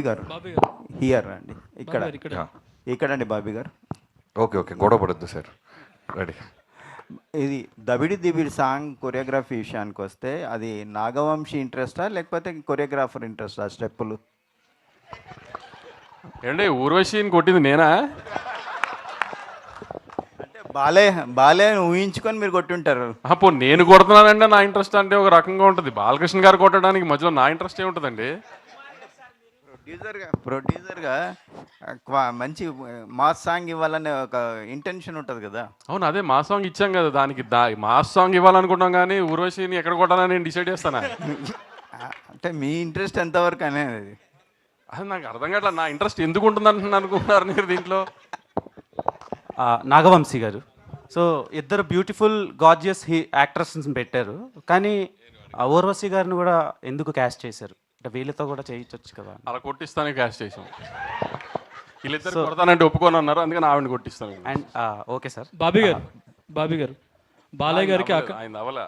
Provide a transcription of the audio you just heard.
గారు బాబీ గారు హియర్ అండి, ఇక్కడ బాబీ గారు ఇక్కడ ఇక్కడ అండి బాబీ గారు. ఓకే ఓకే, గొడవ పడద్దు సార్. రెడీ. ఇది దబిడి దిబిడి సాంగ్ కొరియోగ్రఫీ విషయానికి వస్తే అది నాగవంశీ ఇంట్రెస్టా లేకపోతే కొరియోగ్రాఫర్ ఇంట్రెస్టా స్టెప్పులు? ఏంటి ఊర్వశిని కొట్టింది నేనా? అంటే బాలే బాలే అని ఊహించుకొని మీరు కొట్టుంటారు. అప్పుడు నేను కొడుతున్నానంటే నా ఇంట్రెస్ట్ అంటే ఒక రకంగా ఉంటుంది. బాలకృష్ణ గారు కొట్టడానికి మధ్యలో నా ఇంట్రెస్ట్ ఏముంటుందండి? ప్రొడ్యూసర్గా మంచి మాస్ సాంగ్ ఇవ్వాలనే ఒక ఇంటెన్షన్ ఉంటుంది కదా. అవును, అదే మా సాంగ్ ఇచ్చాం కదా, దానికి మాస్ సాంగ్ ఇవ్వాలనుకుంటాం, కానీ ఊర్వశిని ఎక్కడ కొట్టాలని నేను డిసైడ్ చేస్తానా? అంటే మీ ఇంట్రెస్ట్ ఎంతవరకు అనేది అది నాకు అర్థం కావట్లేదు. నా ఇంట్రెస్ట్ ఎందుకు ఉంటుంది అనుకుంటున్నారు మీరు దీంట్లో? నాగవంశీ గారు, సో ఇద్దరు బ్యూటిఫుల్ గార్జియస్ యాక్ట్రెస్ని పెట్టారు, కానీ ఊర్వశి గారిని కూడా ఎందుకు క్యాస్ట్ చేశారు? అంటే వీళ్ళతో కూడా చేయించవచ్చు కదా. అలా కొట్టిస్తానే క్యాష్ చేసాం. వీళ్ళిద్దరు కొడతానంటే ఒప్పుకొని అన్నారు, అందుకని ఆవిడని కొట్టిస్తాను. And okay sir. బాబీ గారు బాలయ్య గారికి ఆయన అవలా